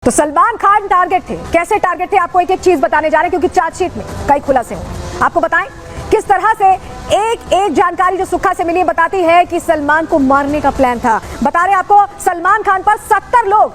तो सलमान खान टारगेट थे। कैसे टारगेट थे आपको एक एक चीज बताने जा रहे हैं, क्योंकि चार्जशीट में कई खुलासे होंगे। आपको बताएं किस तरह से एक एक जानकारी जो सुखा से मिली बताती है कि सलमान को मारने का प्लान था। बता रहे आपको सलमान खान पर 70 लोग,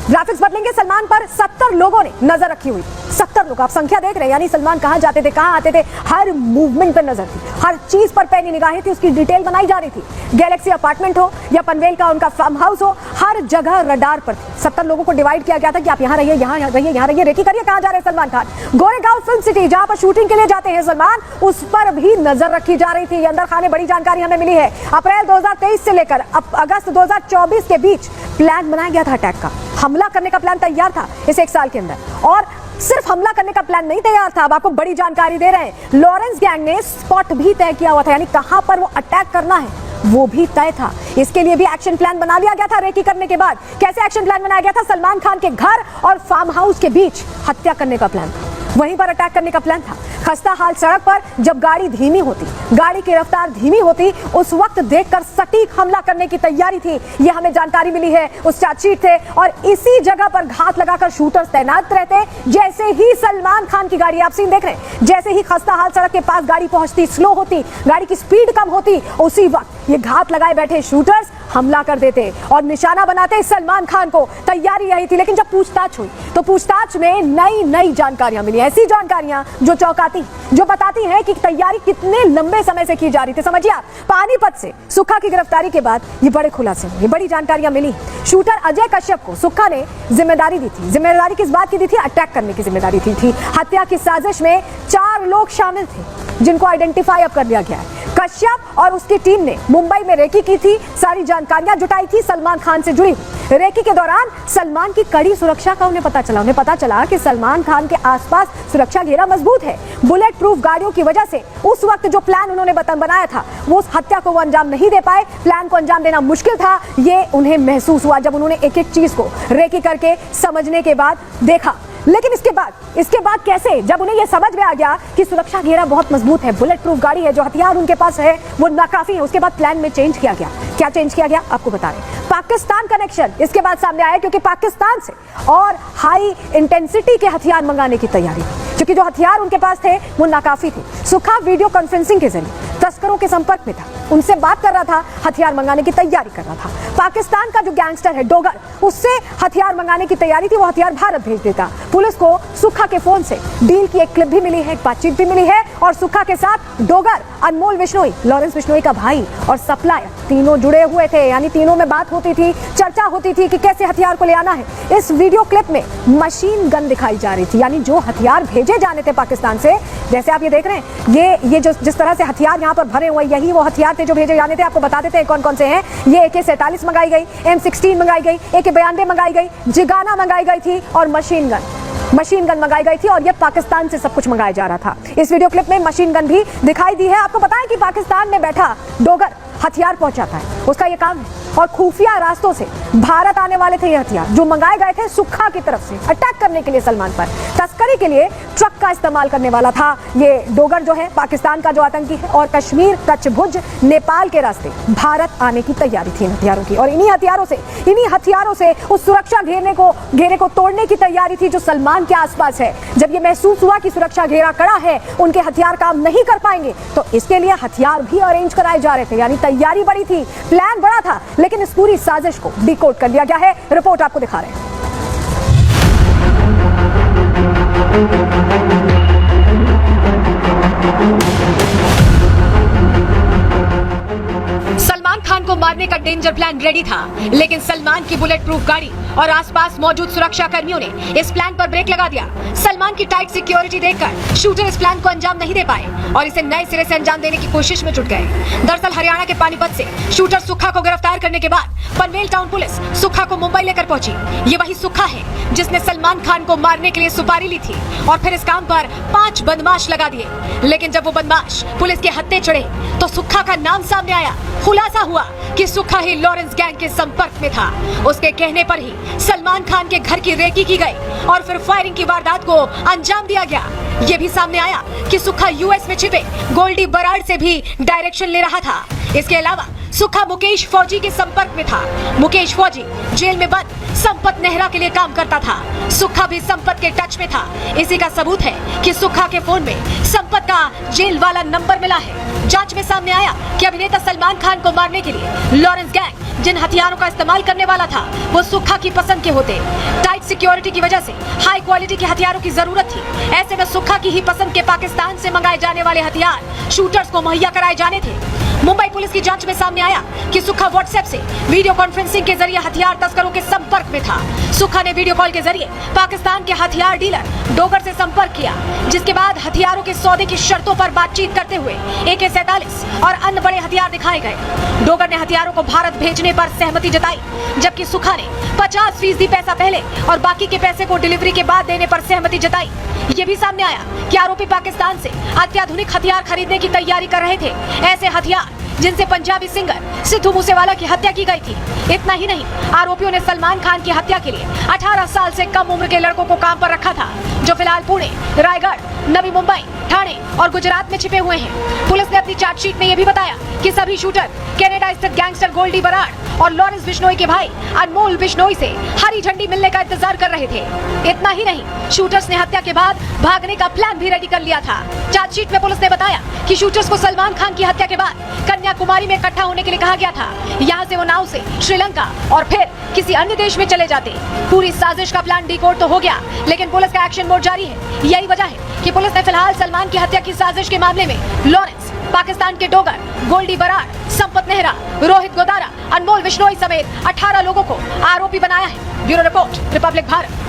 ग्राफिक्स बदलेंगे, सलमान पर 70 लोगों ने नजर रखी हुई। 70 लोग, आप संख्या देख रहे हैं, यानी सलमान कहां जाते थे, कहां आते थे, हर मूवमेंट पर नजर थी, हर चीज पर पैनी निगाहें थी, उसकी डिटेल बनाई जा रही थी। गैलेक्सी अपार्टमेंट हो या पनवेल का उनका फार्म हाउस हो, हर जगह रडार पर थी। 70 लोगों को डिवाइड किया गया था कि आप यहां रहिए, यहां रहिए, यहां रहिए, रेकी करिए कहां जा रहे हैं सलमान खान। गोरेगांव फिल्म सिटी जहां पर शूटिंग के लिए जाते हैं सलमान, उस पर भी नजर रखी जा रही थी। अंदर खाने बड़ी जानकारी हमें मिली है। अप्रैल 2023 से लेकर अगस्त 2024 के बीच प्लान बनाया गया था अटैक का। हमला करने का प्लान तैयार था इस एक साल के अंदर, और सिर्फ हमला करने का प्लान नहीं तैयार था, अब आपको बड़ी जानकारी दे रहे हैं, लॉरेंस गैंग ने स्पॉट भी तय किया हुआ था, यानी कहां पर वो अटैक करना है वो भी तय था। इसके लिए भी एक्शन प्लान बना लिया गया था रेकी करने के बाद। कैसे एक्शन प्लान बनाया गया था? सलमान खान के घर और फार्म हाउस के बीच हत्या करने का प्लान था, वहीं पर अटैक करने का प्लान था। खस्ता हाल सड़क पर जब गाड़ी धीमी होती, गाड़ी की रफ्तार धीमी होती, उस वक्त देखकर सटीक हमला करने की तैयारी थी। ये हमें जानकारी मिली है, उस चार्जशीट थे, और इसी जगह पर घात लगाकर शूटर्स तैनात रहते। जैसे ही सलमान खान की गाड़ी, आप सीन देख रहे हैं, जैसे ही खस्ता हाल सड़क के पास गाड़ी पहुंचती, स्लो होती, गाड़ी की स्पीड कम होती, उसी वक्त ये घात लगाए बैठे शूटर्स हमला कर देते और निशाना बनाते सलमान खान को। तैयारी यही थी, लेकिन जब पूछताछ हुई तो पूछताछ में नई नई जानकारियां मिली, ऐसी जानकारियां जो चौंकाती, जो बताती हैं कि तैयारी कितने लंबे समय से की जा रही थी। समझिए आप, पानीपत से सुखा की गिरफ्तारी के बाद ये बड़े खुलासे, ये बड़ी जानकारियां मिली। शूटर अजय कश्यप को सुखा ने जिम्मेदारी दी थी। जिम्मेदारी किस बात की दी थी? अटैक करने की जिम्मेदारी दी थी। हत्या की साजिश में 4 लोग शामिल थे जिनको आइडेंटिफाई अब कर लिया गया है। कश्यप और उसकी टीम ने मुंबई में रेकी की थी, सारी जानकारियां जुटाई थी सलमान खान से जुड़ी। रेकी के दौरान सलमान की कड़ी सुरक्षा का उन्हें पता चला कि सलमान खान के आसपास सुरक्षा घेरा मजबूत है। बुलेट प्रूफ गाड़ियों की वजह से उस वक्त जो प्लान उन्होंने बनाया था, वो उस हत्या को वो अंजाम नहीं दे पाए। प्लान को अंजाम देना मुश्किल था, ये उन्हें महसूस हुआ जब उन्होंने एक एक चीज को रेकी करके समझने के बाद देखा। लेकिन इसके बाद कैसे, जब उन्हें यह समझ में आ गया कि सुरक्षा घेरा बहुत मजबूत है, बुलेट प्रूफ गाड़ी है, जो हथियार उनके पास है वो नाकाफी है, उसके बाद प्लान में चेंज किया गया। क्या चेंज किया गया आपको बता रहे हैं। पाकिस्तान कनेक्शन इसके बाद सामने आया, क्योंकि पाकिस्तान से और हाई इंटेंसिटी के हथियार मंगाने की तैयारी, क्योंकि जो हथियार उनके पास थे वो नाकाफी थे। सुखा वीडियो कॉन्फ्रेंसिंग के जरिए तस्करों के संपर्क में था, उनसे बात कर रहा था, हथियार मंगाने की तैयारी कर रहा था। पाकिस्तान का जो गैंगस्टर है डोगर, उससे हथियार मंगाने की तैयारी थी, वो हथियार भारत भेज देता। पुलिस को सुखा के फोन से डील की एक क्लिप भी मिली है, एक बातचीत भी मिली है, और सुखा के साथ डोगर, अनमोल बिश्नोई, लॉरेंस बिश्नोई का भाई, और सप्लायर, तीनों जुड़े हुए थे, यानी तीनों में बात होती थी, चर्चा होती थी कि कैसे हथियार को ले आना है। इस वीडियो क्लिप में मशीन गन दिखाई जा रही थी, यानी जो हथियार भेजे जाने थे पाकिस्तान से, जैसे आप ये देख रहे हैं, ये जो जिस तरह से हथियार यहाँ पर भरे हुए, यही वो हथियार थे जो भेजे जाने थे। आपको बता देते हैं कौन कौन से हैं। ये AK-47 मंगाई गई, M16 मंगाई गई, AK-92 मंगाई गई, जिगाना मंगाई गई थी, और मशीन गन मंगाई गई थी, और ये पाकिस्तान से सब कुछ मंगाया जा रहा था। इस वीडियो क्लिप में मशीन गन भी दिखाई दी है। आपको बताएं कि पाकिस्तान में बैठा डोगर हथियार पहुंचाता है, उसका ये काम है, और खुफिया रास्तों से भारत आने वाले थे ये हथियार, जो मंगाए गए थे सुखा की तरफ से अटैक करने के लिए सलमान पर। तस्करी के लिए ट्रक का इस्तेमाल करने वाला था ये डोगर जो है, पाकिस्तान का जो आतंकी है, और कश्मीर, कच्छ, भुज, नेपाल के रास्ते भारत आने की तैयारी थी इन हथियारों की, और इन्हीं हथियारों से उस सुरक्षा घेरे को तोड़ने की तैयारी थी जो सलमान के आसपास है। जब ये महसूस हुआ कि सुरक्षा घेरा कड़ा है, उनके हथियार काम नहीं कर पाएंगे, तो इसके लिए हथियार भी अरेंज कराए जा रहे थे, यानी तैयारी बड़ी थी, प्लान बड़ा था, लेकिन इस पूरी साजिश को डिकोड कर लिया गया है। रिपोर्ट आपको दिखा रहे हैं। सलमान खान को मारने का डेंजर प्लान रेडी था, लेकिन सलमान की बुलेट प्रूफ गाड़ी और आसपास मौजूद सुरक्षा कर्मियों ने इस प्लान पर ब्रेक लगा दिया। सलमान की टाइट सिक्योरिटी देखकर शूटर इस प्लान को अंजाम नहीं दे पाए और इसे नए सिरे से अंजाम देने की कोशिश में जुट गए। दरअसल हरियाणा के पानीपत से शूटर सुखा को गिरफ्तार करने के बाद पनवेल टाउन पुलिस सुखा को मुंबई लेकर पहुंची। ये वही सुखा है जिसने सलमान खान को मारने के लिए सुपारी ली थी, और फिर इस काम पर 5 बदमाश लगा दिए। लेकिन जब वो बदमाश पुलिस के हत्थे चढ़े तो सुखा का नाम सामने आया। खुलासा हुआ कि सुखा ही लॉरेंस गैंग के संपर्क में था। उसके कहने पर ही सलमान खान के घर की रेकी की गई और फिर फायरिंग की वारदात को अंजाम दिया गया। ये भी सामने आया कि सुखा यूएस में छिपे गोल्डी बराड से भी डायरेक्शन ले रहा था। इसके अलावा सुखा मुकेश फौजी के संपर्क में था। मुकेश फौजी जेल में बंद संपत नेहरा के लिए काम करता था। सुक्खा भी संपत के टच में था। इसी का सबूत है कि सुक्खा के फोन में संपत का जेल वाला नंबर मिला है। जांच में सामने आया कि अभिनेता सलमान खान को मारने के लिए लॉरेंस गैंग जिन हथियारों का इस्तेमाल करने वाला था वो सुक्खा की पसंद के होते। टाइट सिक्योरिटी की वजह से हाई क्वालिटी के हथियारों की जरूरत थी। ऐसे में सुक्खा की ही पसंद के पाकिस्तान से मंगाए जाने वाले हथियार शूटर्स को मुहैया कराए जाने थे। मुंबई पुलिस की जांच में सामने आया कि सुक्खा व्हाट्सएप से वीडियो कॉन्फ्रेंसिंग के जरिए हथियार तस्करों के संपर्क में था। सुक्खा ने वीडियो कॉल के जरिए पाकिस्तान के हथियार डीलर डोगर से संपर्क किया, जिसके बाद हथियारों के सौदे की शर्तों पर बातचीत करते हुए AK-47 और अन्य बड़े हथियार दिखाए गए। डोगर ने हथियारों को भारत भेजने पर सहमति जताई, जबकि सुक्खा ने 50% पैसा पहले और बाकी के पैसे को डिलीवरी के बाद देने पर सहमति जताई। ये भी सामने आया कि आरोपी पाकिस्तान से अत्याधुनिक हथियार खरीदने की तैयारी कर रहे थे, ऐसे हथियार जिनसे पंजाबी सिंगर सिद्धू मूसेवाला की हत्या की गई थी। इतना ही नहीं, आरोपियों ने सलमान खान की हत्या के लिए 18 साल से कम उम्र के लड़कों को काम पर रखा था, जो फिलहाल पुणे, रायगढ़, नवी मुंबई, ठाणे और गुजरात में छिपे हुए हैं। पुलिस ने अपनी चार्जशीट में यह भी बताया कि सभी शूटर कनाडा स्थित गैंगस्टर गोल्डी बराड़ और लॉरेंस बिश्नोई के भाई अनमोल बिश्नोई से हरी झंडी मिलने का इंतजार कर रहे थे। इतना ही नहीं, शूटर्स ने हत्या के बाद भागने का प्लान भी रेडी कर लिया था। चार्जशीट में पुलिस ने बताया कि शूटर्स को सलमान खान की हत्या के बाद कन्याकुमारी में इकट्ठा होने के लिए कहा गया था। यहाँ से वो नाव से श्रीलंका और फिर किसी अन्य देश में चले जाते। पूरी साजिश का प्लान डिकोड तो हो गया, लेकिन पुलिस का एक्शन मोड जारी है। यही वजह है कि पुलिस ने फिलहाल सलमान की हत्या की साजिश के मामले में लॉरेंस, पाकिस्तान के डोगर, गोल्डी बराड़, संपत नेहरा, रोहित गोदारा, अनमोल बिश्नोई समेत 18 लोगों को आरोपी बनाया है। Bureau report, Republic Bharat.